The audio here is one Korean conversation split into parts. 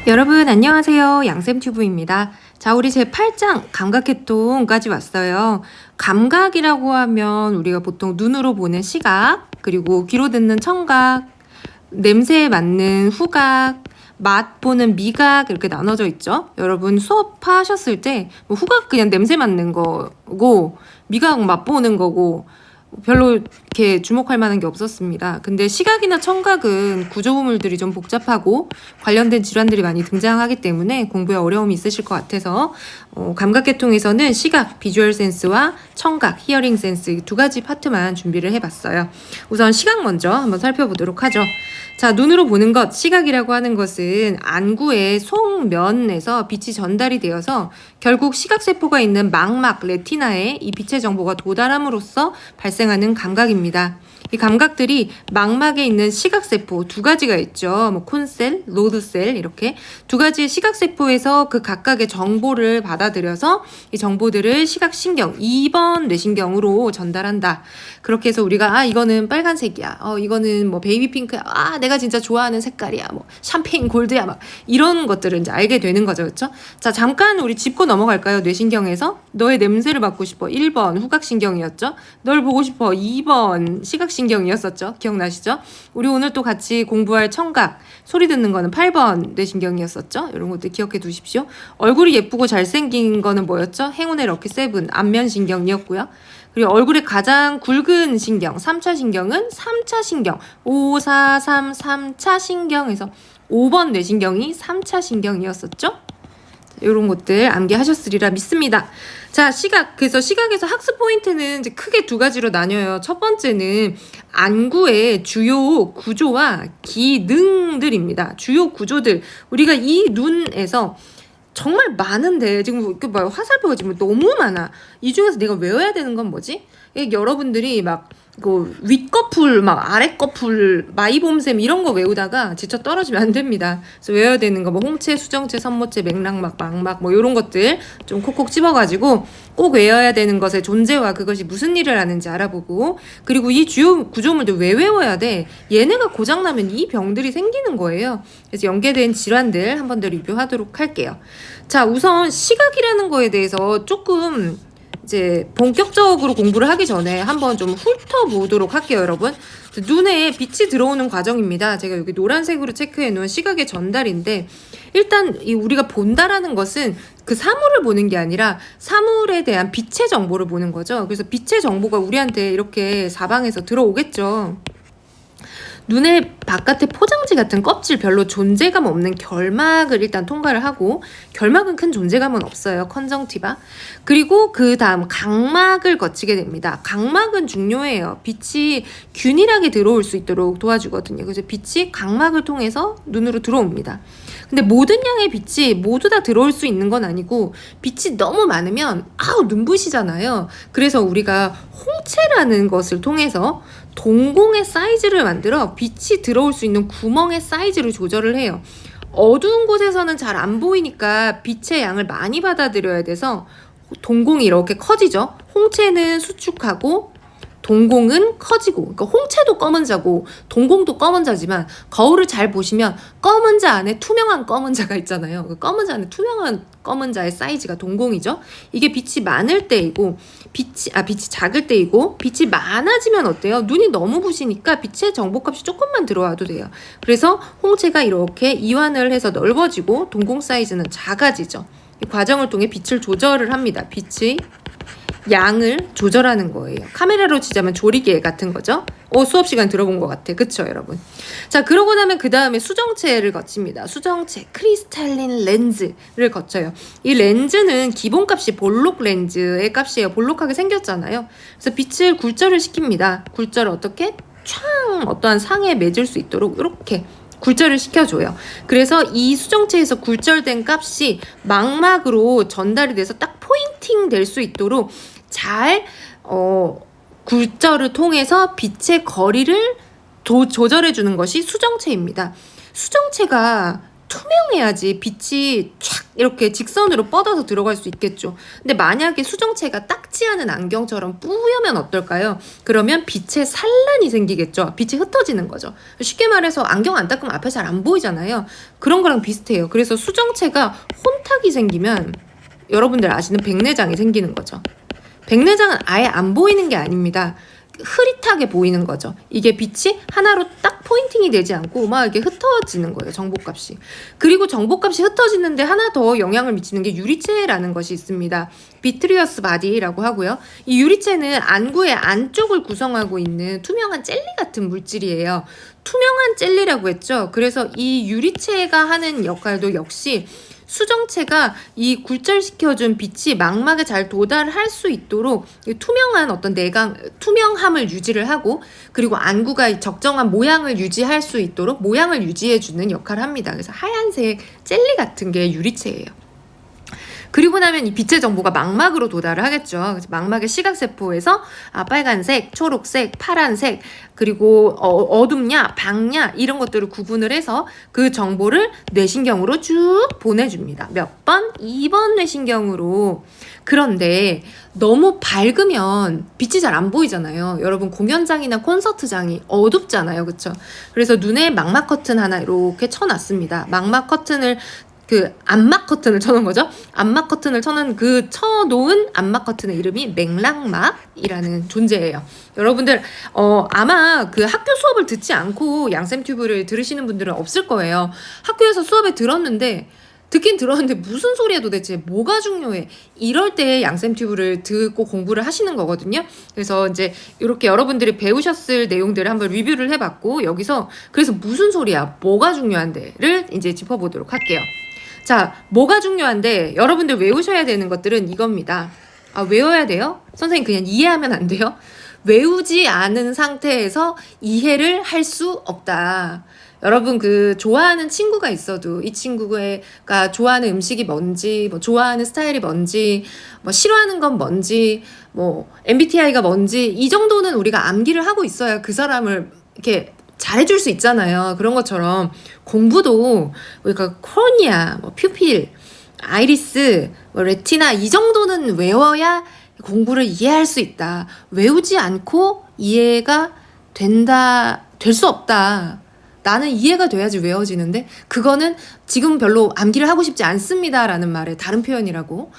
여러분 안녕하세요. 양쌤튜브입니다. 자, 우리 제 8장 감각계통까지 왔어요. 감각이라고 하면 우리가 보통 눈으로 보는 시각, 그리고 귀로 듣는 청각, 냄새에 맡는 후각, 맛 보는 미각 이렇게 나눠져 있죠. 여러분 수업하셨을 때 뭐 후각 그냥 냄새 맡는 거고, 미각 맛보는 거고, 별로 이렇게 주목할 만한 게 없었습니다. 근데 시각이나 청각은 구조물들이 좀 복잡하고 관련된 질환들이 많이 등장하기 때문에 공부에 어려움이 있으실 것 같아서 감각계통에서는 시각, 비주얼 센스와 청각, 히어링 센스 이 두 가지 파트만 준비를 해봤어요. 우선 시각 먼저 한번 살펴보도록 하죠. 자, 눈으로 보는 것, 시각이라고 하는 것은 안구의 속면에서 빛이 전달이 되어서 결국 시각세포가 있는 망막, 레티나에 이 빛의 정보가 도달함으로써 발생하는 감각입니다. 이 감각들이 망막에 있는 시각세포 두 가지가 있죠. 뭐 콘셀, 로드셀 이렇게 두 가지의 시각세포에서 그 각각의 정보를 받아들여서 이 정보들을 시각신경, 2번 뇌신경으로 전달한다. 그렇게 해서 우리가 이거는 빨간색이야. 이거는 뭐 베이비 핑크야. 내가 진짜 좋아하는 색깔이야. 뭐 샴페인 골드야. 막 이런 것들을 이제 알게 되는 거죠. 그렇죠? 자, 잠깐 우리 짚고 넘어갈까요? 뇌신경에서 너의 냄새를 맡고 싶어. 1번 후각신경이었죠. 널 보고 싶어. 2번 시각신경이었었죠. 기억나시죠? 우리 오늘 또 같이 공부할 청각, 소리 듣는 거는 8번 뇌신경이었었죠. 이런 것들 기억해 두십시오. 얼굴이 예쁘고 잘생긴 거는 뭐였죠? 행운의 럭키 세븐, 안면신경이었고요. 그리고 얼굴의 가장 굵은 신경, 3차 신경은 3차 신경, 5, 4, 3, 3차 신경에서 5번 뇌신경이 3차 신경이었었죠. 이런 것들 암기하셨으리라 믿습니다. 자, 시각. 그래서 시각에서 학습 포인트는 이제 크게 두 가지로 나뉘어요. 첫 번째는 안구의 주요 구조와 기능들입니다. 주요 구조들. 우리가 이 눈에서 정말 많은데 지금 화살표가 지금 너무 많아. 이 중에서 내가 외워야 되는 건 뭐지? 여러분들이 막 윗꺼풀, 막 아랫꺼풀, 마이봄샘 이런 거 외우다가 지쳐 떨어지면 안 됩니다. 그래서 외워야 되는 거 뭐 홍채, 수정채, 선모채, 맥락막, 망막 뭐 이런 것들 좀 콕콕 집어가지고 꼭 외워야 되는 것의 존재와 그것이 무슨 일을 하는지 알아보고, 그리고 이 주요 구조물들 왜 외워야 돼? 얘네가 고장나면 이 병들이 생기는 거예요. 그래서 연계된 질환들 한 번 더 리뷰하도록 할게요. 자, 우선 시각이라는 거에 대해서 조금 이제 본격적으로 공부를 하기 전에 한번 좀 훑어보도록 할게요, 여러분. 눈에 빛이 들어오는 과정입니다. 제가 여기 노란색으로 체크해 놓은 시각의 전달인데, 일단 이 우리가 본다라는 것은 그 사물을 보는 게 아니라 사물에 대한 빛의 정보를 보는 거죠. 그래서 빛의 정보가 우리한테 이렇게 사방에서 들어오겠죠. 눈의 바깥에 포장지 같은 껍질, 별로 존재감 없는 결막을 일단 통과를 하고, 결막은 큰 존재감은 없어요. 컨정티바. 그리고 그 다음 각막을 거치게 됩니다. 각막은 중요해요. 빛이 균일하게 들어올 수 있도록 도와주거든요. 그래서 빛이 각막을 통해서 눈으로 들어옵니다. 근데 모든 양의 빛이 모두 다 들어올 수 있는 건 아니고, 빛이 너무 많으면 눈부시잖아요. 그래서 우리가 홍채라는 것을 통해서 동공의 사이즈를 만들어 빛이 들어올 수 있는 구멍의 사이즈를 조절을 해요. 어두운 곳에서는 잘 안 보이니까 빛의 양을 많이 받아들여야 돼서 동공이 이렇게 커지죠. 홍채는 수축하고 동공은 커지고, 그러니까 홍채도 검은 자고 동공도 검은 자지만 거울을 잘 보시면 검은 자 안에 투명한 검은 자가 있잖아요. 그 검은 자 안에 투명한 검은 자의 사이즈가 동공이죠. 이게 빛이 많을 때이고 빛이 작을 때이고, 빛이 많아지면 어때요? 눈이 너무 부시니까 빛의 정보값이 조금만 들어와도 돼요. 그래서 홍채가 이렇게 이완을 해서 넓어지고 동공 사이즈는 작아지죠. 이 과정을 통해 빛을 조절을 합니다. 빛의 양을 조절하는 거예요. 카메라로 치자면 조리개 같은 거죠. 수업 시간 들어본 것 같아. 그쵸, 여러분? 자, 그러고 나면 그 다음에 수정체를 거칩니다. 수정체, 크리스탈린 렌즈를 거쳐요. 이 렌즈는 기본값이 볼록 렌즈의 값이에요. 볼록하게 생겼잖아요. 그래서 빛을 굴절을 시킵니다. 굴절을 어떻게? 어떠한 상에 맺을 수 있도록 이렇게 굴절을 시켜줘요. 그래서 이 수정체에서 굴절된 값이 망막으로 전달이 돼서 딱 포인팅 될 수 있도록 잘 굴절을 통해서 빛의 거리를 조절해 주는 것이 수정체입니다. 수정체가 투명해야지 빛이 촥 이렇게 직선으로 뻗어서 들어갈 수 있겠죠. 근데 만약에 수정체가 딱지 않은 안경처럼 뿌여면 어떨까요? 그러면 빛의 산란이 생기겠죠. 빛이 흩어지는 거죠. 쉽게 말해서 안경 안 닦으면 앞에 잘 안 보이잖아요. 그런 거랑 비슷해요. 그래서 수정체가 혼탁이 생기면 여러분들 아시는 백내장이 생기는 거죠. 백내장은 아예 안 보이는 게 아닙니다. 흐릿하게 보이는 거죠. 이게 빛이 하나로 딱 포인팅이 되지 않고 막 이렇게 흩어지는 거예요. 정보값이. 그리고 정보값이 흩어지는데 하나 더 영향을 미치는 게 유리체라는 것이 있습니다. 비트리어스 바디라고 하고요. 이 유리체는 안구의 안쪽을 구성하고 있는 투명한 젤리 같은 물질이에요. 투명한 젤리라고 했죠. 그래서 이 유리체가 하는 역할도 역시 수정체가 이 굴절시켜준 빛이 망막에 잘 도달할 수 있도록 투명한 어떤 투명함을 유지를 하고, 그리고 안구가 적정한 모양을 유지할 수 있도록 모양을 유지해주는 역할을 합니다. 그래서 하얀색 젤리 같은 게 유리체예요. 그리고 나면 이 빛의 정보가 망막으로 도달을 하겠죠. 그래서 망막의 시각세포에서 빨간색, 초록색, 파란색, 그리고 어둡냐, 밝냐 이런 것들을 구분을 해서 그 정보를 뇌신경으로 쭉 보내줍니다. 몇 번? 2번 뇌신경으로. 그런데 너무 밝으면 빛이 잘 안 보이잖아요. 여러분 공연장이나 콘서트장이 어둡잖아요. 그쵸? 그래서 눈에 망막 커튼 하나 이렇게 쳐놨습니다. 망막 커튼을 암막 커튼을 쳐놓은 거죠. 암막 커튼을 쳐놓은 암막 커튼의 이름이 맥락막이라는 존재예요. 여러분들 아마 그 학교 수업을 듣지 않고 양쌤 튜브를 들으시는 분들은 없을 거예요. 학교에서 수업에 듣긴 들었는데 무슨 소리야 도대체, 뭐가 중요해, 이럴 때 양쌤 튜브를 듣고 공부를 하시는 거거든요. 그래서 이제 이렇게 여러분들이 배우셨을 내용들을 한번 리뷰를 해봤고, 여기서 그래서 무슨 소리야, 뭐가 중요한데를 이제 짚어보도록 할게요. 자, 뭐가 중요한데 여러분들 외우셔야 되는 것들은 이겁니다. 외워야 돼요? 선생님 그냥 이해하면 안 돼요? 외우지 않은 상태에서 이해를 할 수 없다. 여러분 좋아하는 친구가 있어도 이 친구가 좋아하는 음식이 뭔지, 뭐 좋아하는 스타일이 뭔지, 뭐 싫어하는 건 뭔지, 뭐 MBTI가 뭔지, 이 정도는 우리가 암기를 하고 있어야 그 사람을 이렇게 잘해줄 수 있잖아요. 그런 것처럼 공부도 우리가 코니아, 뭐 퓨필, 아이리스, 뭐 레티나 이 정도는 외워야 공부를 이해할 수 있다. 외우지 않고 이해가 될 수 없다. 나는 이해가 돼야지 외워지는데 그거는 지금 별로 암기를 하고 싶지 않습니다 라는 말의 다른 표현이라고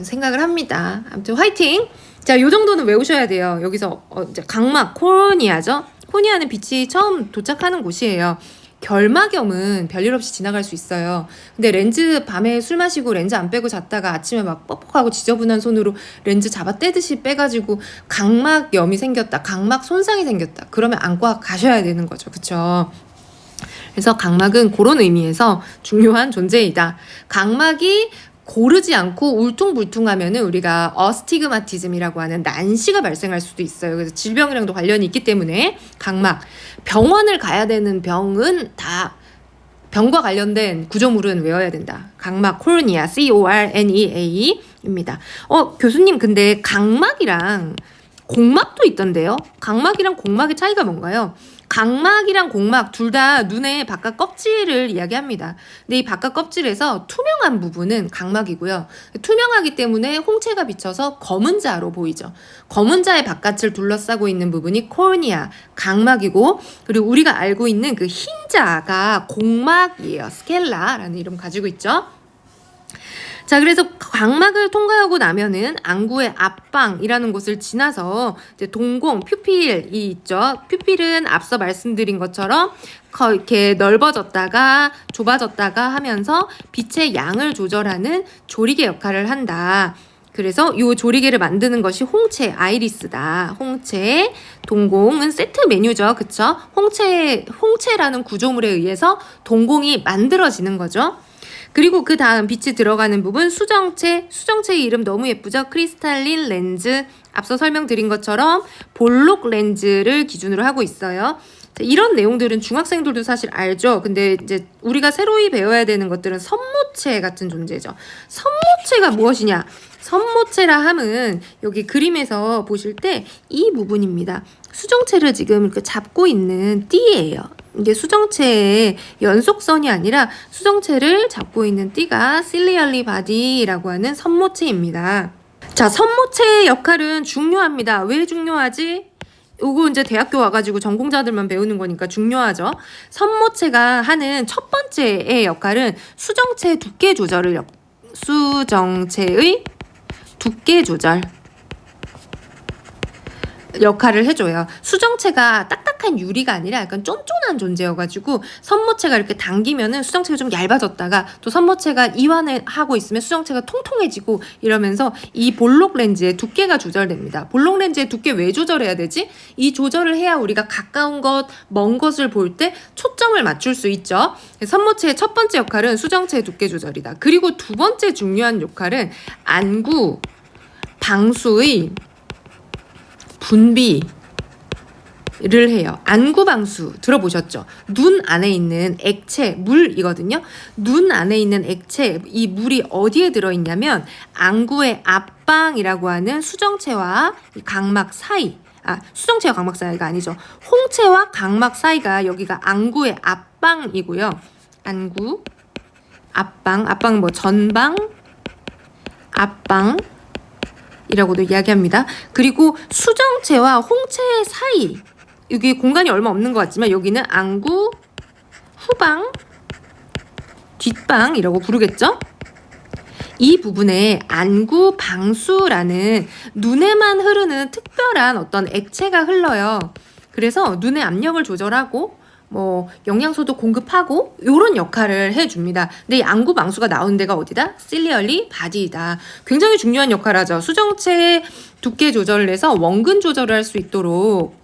생각을 합니다. 아무튼 화이팅! 자, 요 정도는 외우셔야 돼요. 여기서 이제 각막, 코니아죠. 코니아는 빛이 처음 도착하는 곳이에요. 결막염은 별일 없이 지나갈 수 있어요. 근데 렌즈 밤에 술 마시고 렌즈 안 빼고 잤다가 아침에 막 뻑뻑하고 지저분한 손으로 렌즈 잡아 떼듯이 빼가지고 각막염이 생겼다, 각막 손상이 생겼다, 그러면 안과 가셔야 되는 거죠. 그쵸? 그래서 각막은 그런 의미에서 중요한 존재이다. 각막이 고르지 않고 울퉁불퉁하면은 우리가 어스티그마티즘이라고 하는 난시가 발생할 수도 있어요. 그래서 질병이랑도 관련이 있기 때문에 각막, 병원을 가야 되는 병은 다 병과 관련된 구조물은 외워야 된다. 각막, 코르니아, CORNEA입니다. 교수님 근데 각막이랑 공막도 있던데요? 각막이랑 공막의 차이가 뭔가요? 각막이랑 공막 둘 다 눈의 바깥 껍질을 이야기합니다. 근데 이 바깥 껍질에서 투명한 부분은 각막이고요. 투명하기 때문에 홍채가 비쳐서 검은 자로 보이죠. 검은 자의 바깥을 둘러싸고 있는 부분이 코르니아, 각막이고, 그리고 우리가 알고 있는 그 흰 자가 공막이에요. 스켈라라는 이름 가지고 있죠. 자, 그래서 각막을 통과하고 나면은 안구의 앞방이라는 곳을 지나서 이제 동공, 퓨필이 있죠. 퓨필은 앞서 말씀드린 것처럼 이렇게 넓어졌다가 좁아졌다가 하면서 빛의 양을 조절하는 조리개 역할을 한다. 그래서 이 조리개를 만드는 것이 홍채, 아이리스다. 홍채, 동공은 세트 메뉴죠. 그쵸? 홍채라는 구조물에 의해서 동공이 만들어지는 거죠. 그리고 그 다음 빛이 들어가는 부분 수정체의 이름 너무 예쁘죠? 크리스탈린 렌즈, 앞서 설명드린 것처럼 볼록 렌즈를 기준으로 하고 있어요. 이런 내용들은 중학생들도 사실 알죠. 근데 이제 우리가 새로이 배워야 되는 것들은 선모체 같은 존재죠. 선모체가 무엇이냐? 선모체라 함은 여기 그림에서 보실 때 이 부분입니다. 수정체를 지금 이렇게 잡고 있는 띠예요. 이게 수정체의 연속선이 아니라 수정체를 잡고 있는 띠가 ciliary body라고 하는 선모체입니다. 자, 선모체의 역할은 중요합니다. 왜 중요하지? 요거 이제 대학교 와가지고 전공자들만 배우는 거니까 중요하죠. 선모체가 하는 첫 번째의 역할은 수정체의 두께 조절 역할을 해줘요. 수정체가 딱딱한 유리가 아니라 약간 쫀쫀한 존재여가지고 선모체가 이렇게 당기면은 수정체가 좀 얇아졌다가 또 선모체가 이완하고 있으면 수정체가 통통해지고 이러면서 이 볼록 렌즈의 두께가 조절됩니다. 볼록 렌즈의 두께 왜 조절해야 되지? 이 조절을 해야 우리가 가까운 것, 먼 것을 볼 때 초점을 맞출 수 있죠. 선모체의 첫 번째 역할은 수정체의 두께 조절이다. 그리고 두 번째 중요한 역할은 안구, 방수의 분비를 해요. 안구방수 들어보셨죠? 눈 안에 있는 액체, 물이거든요. 눈 안에 있는 액체, 이 물이 어디에 들어있냐면 안구의 앞방이라고 하는 수정체와 각막 사이, 수정체와 각막 사이가 아니죠. 홍채와 각막 사이가 여기가 안구의 앞방이고요. 안구, 앞방 뭐 전방, 앞방 이라고도 이야기합니다. 그리고 수정체와 홍채 사이, 여기 공간이 얼마 없는 것 같지만 여기는 안구, 후방, 뒷방이라고 부르겠죠? 이 부분에 안구 방수라는 눈에만 흐르는 특별한 어떤 액체가 흘러요. 그래서 눈의 압력을 조절하고 뭐 영양소도 공급하고 이런 역할을 해줍니다. 근데 이 안구 방수가 나오는 데가 어디다? ciliary body이다. 굉장히 중요한 역할을 하죠. 수정체의 두께 조절을 해서 원근 조절을 할 수 있도록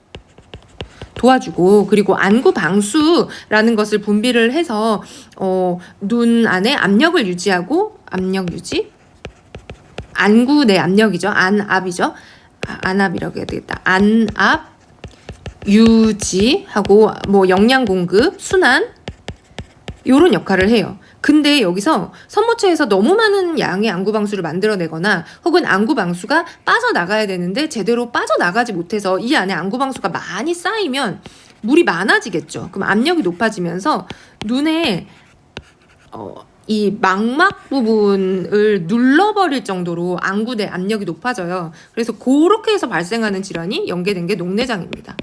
도와주고, 그리고 안구 방수라는 것을 분비를 해서 눈 안에 압력을 유지하고, 압력 유지? 안구 내 압력이죠. 안압이죠. 안압이라고 해야 되겠다. 안압 유지하고 뭐 영양 공급, 순환 요런 역할을 해요. 근데 여기서 선모체에서 너무 많은 양의 안구 방수를 만들어내거나 혹은 안구 방수가 빠져나가야 되는데 제대로 빠져나가지 못해서 이 안에 안구 방수가 많이 쌓이면 물이 많아지겠죠. 그럼 압력이 높아지면서 눈에 이 망막 부분을 눌러버릴 정도로 안구 내 압력이 높아져요. 그래서 그렇게 해서 발생하는 질환이 연계된 게 녹내장입니다.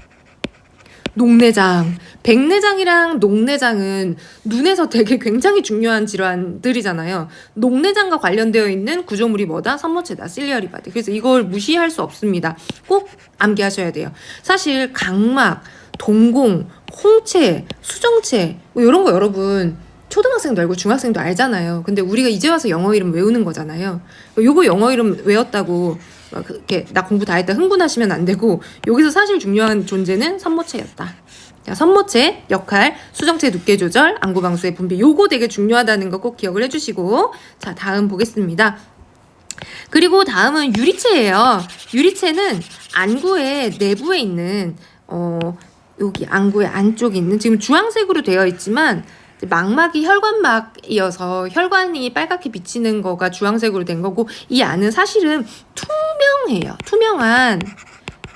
녹내장, 백내장이랑 녹내장은 눈에서 되게 굉장히 중요한 질환들이잖아요. 녹내장과 관련되어 있는 구조물이 뭐다? 선모체다. ciliary body. 그래서 이걸 무시할 수 없습니다. 꼭 암기하셔야 돼요. 사실 각막, 동공, 홍채, 수정체 뭐 이런 거 여러분 초등학생도 알고 중학생도 알잖아요. 근데 우리가 이제 와서 영어 이름 외우는 거잖아요. 요거 영어 이름 외웠다고 그렇게 나 공부 다 했다 흥분하시면 안 되고, 여기서 사실 중요한 존재는 선모체였다. 자, 선모체 역할, 수정체 두께 조절, 안구 방수의 분비, 요거 되게 중요하다는 거 꼭 기억을 해주시고, 자, 다음 보겠습니다. 그리고 다음은 유리체예요. 유리체는 안구의 내부에 있는 여기 안구의 안쪽에 있는, 지금 주황색으로 되어 있지만 망막이 혈관막이어서 혈관이 빨갛게 비치는 거가 주황색으로 된 거고, 이 안은 사실은 투명해요. 투명한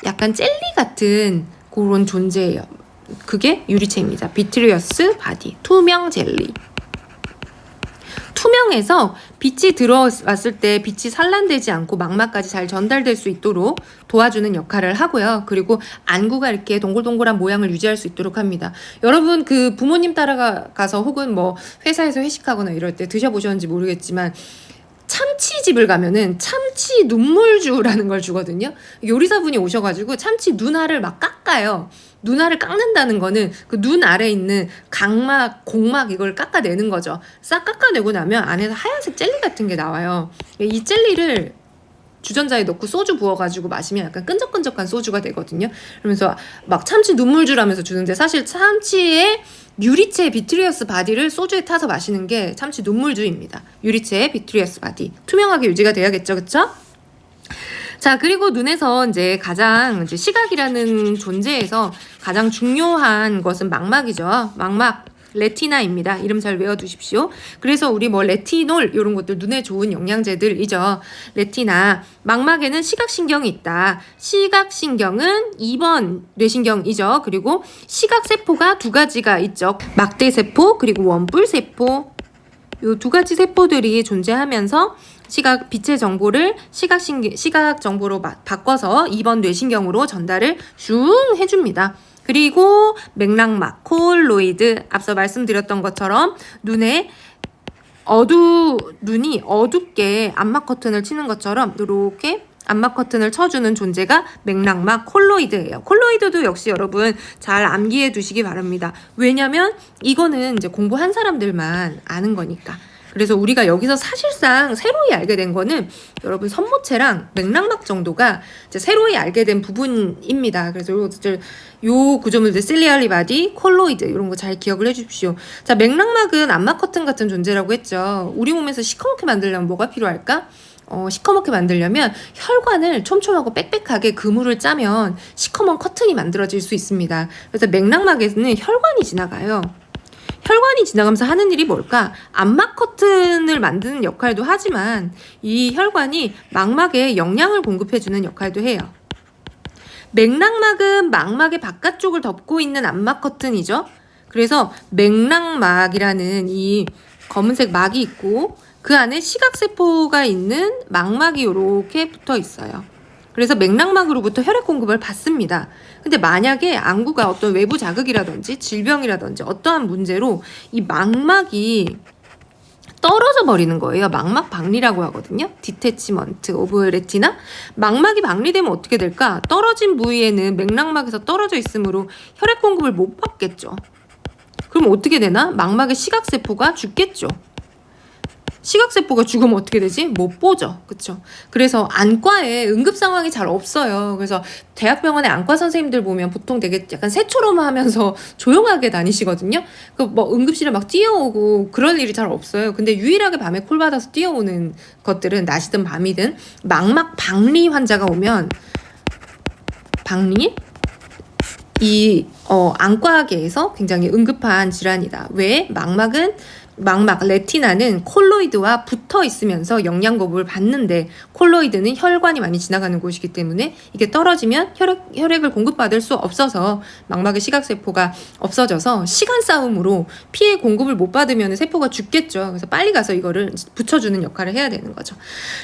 약간 젤리 같은 그런 존재예요. 그게 유리체입니다. 비트리어스 바디, 투명 젤리. 투명해서 빛이 들어왔을 때 빛이 산란되지 않고 망막까지 잘 전달될 수 있도록 도와주는 역할을 하고요. 그리고 안구가 이렇게 동글동글한 모양을 유지할 수 있도록 합니다. 여러분 그 부모님 따라가서 혹은 뭐 회사에서 회식하거나 이럴 때 드셔보셨는지 모르겠지만 참치집을 가면은 참치 눈물주라는 걸 주거든요. 요리사분이 오셔가지고 참치 눈알을 막 깎아요. 눈알을 깎는다는 거는 그 눈 아래 있는 각막, 곡막 이걸 깎아내는 거죠. 싹 깎아내고 나면 안에서 하얀색 젤리 같은 게 나와요. 이 젤리를 주전자에 넣고 소주 부어가지고 마시면 약간 끈적끈적한 소주가 되거든요. 그러면서 막 참치 눈물주라면서 주는데, 사실 참치의 유리체 비트리어스 바디를 소주에 타서 마시는 게 참치 눈물주입니다. 유리체의 비트리어스 바디. 투명하게 유지가 돼야겠죠, 그쵸? 자, 그리고 눈에서 이제 가장 시각이라는 존재에서 가장 중요한 것은 망막이죠. 망막. 레티나입니다. 이름 잘 외워두십시오. 그래서 우리 뭐 레티놀 이런 것들 눈에 좋은 영양제들이죠. 레티나. 망막에는 시각신경이 있다. 시각신경은 2번 뇌신경이죠. 그리고 시각세포가 두 가지가 있죠. 막대세포 그리고 원뿔세포. 이 두 가지 세포들이 존재하면서 빛의 정보를 시각 정보로 바꿔서 2번 뇌신경으로 전달을 슝 해줍니다. 그리고 맥락막, 콜로이드, 앞서 말씀드렸던 것처럼 눈이 어둡게 암막 커튼을 치는 것처럼 이렇게 암막 커튼을 쳐주는 존재가 맥락막 콜로이드예요. 콜로이드도 역시 여러분 잘 암기해 두시기 바랍니다. 왜냐면 이거는 이제 공부한 사람들만 아는 거니까. 그래서 우리가 여기서 사실상 새로이 알게 된 거는 여러분 선모체랑 맥락막 정도가 이제 새로이 알게 된 부분입니다. 그래서 요 구조물들 실리알리 바디, 콜로이드 이런 거 잘 기억을 해주십시오. 자, 맥락막은 암막 커튼 같은 존재라고 했죠. 우리 몸에서 시커멓게 만들려면 뭐가 필요할까? 시커멓게 만들려면 혈관을 촘촘하고 빽빽하게 그물을 짜면 시커먼 커튼이 만들어질 수 있습니다. 그래서 맥락막에는 혈관이 지나가요. 혈관이 지나가면서 하는 일이 뭘까? 암막 커튼을 만드는 역할도 하지만 이 혈관이 망막에 영양을 공급해주는 역할도 해요. 맥락막은 망막의 바깥쪽을 덮고 있는 암막 커튼이죠. 그래서 맥락막이라는 이 검은색 막이 있고 그 안에 시각세포가 있는 망막이 이렇게 붙어 있어요. 그래서 맥락막으로부터 혈액 공급을 받습니다. 근데 만약에 안구가 어떤 외부 자극이라든지 질병이라든지 어떠한 문제로 이 망막이 떨어져 버리는 거예요. 망막 박리라고 하거든요. 디태치먼트 오브 레티나. 망막이 박리되면 어떻게 될까? 떨어진 부위에는 맥락막에서 떨어져 있으므로 혈액 공급을 못 받겠죠. 그럼 어떻게 되나? 망막의 시각세포가 죽겠죠. 시각세포가 죽으면 어떻게 되지? 못 보죠. 그쵸? 그래서 안과에 응급 상황이 잘 없어요. 그래서 대학병원의 안과 선생님들 보면 보통 되게 약간 새처럼 하면서 조용하게 다니시거든요. 그 뭐 응급실에 막 뛰어오고 그럴 일이 잘 없어요. 근데 유일하게 밤에 콜 받아서 뛰어오는 것들은 낮이든 밤이든 망막 박리 환자가 오면 박리? 안과계에서 굉장히 응급한 질환이다. 왜? 망막 레티나는 콜로이드와 붙어 있으면서 영양 공급을 받는데 콜로이드는 혈관이 많이 지나가는 곳이기 때문에 이게 떨어지면 혈액을 공급받을 수 없어서 망막의 시각세포가 없어져서 시간 싸움으로 피해 공급을 못 받으면 세포가 죽겠죠. 그래서 빨리 가서 이거를 붙여주는 역할을 해야 되는 거죠.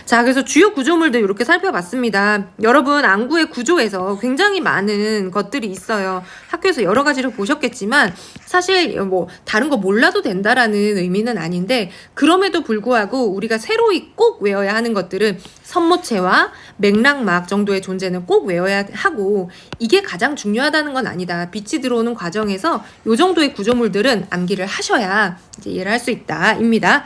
자, 그래서 주요 구조물들 이렇게 살펴봤습니다. 여러분 안구의 구조에서 굉장히 많은 것들이 있어요. 학교에서 여러 가지를 보셨겠지만 사실 뭐 다른 거 몰라도 된다라는 의미는 아닌데 그럼에도 불구하고 우리가 새로이 꼭 외워야 하는 것들은 선모체와 맥락막 정도의 존재는 꼭 외워야 하고 이게 가장 중요하다는 건 아니다. 빛이 들어오는 과정에서 이 정도의 구조물들은 암기를 하셔야 이제 이해를 할 수 있다입니다.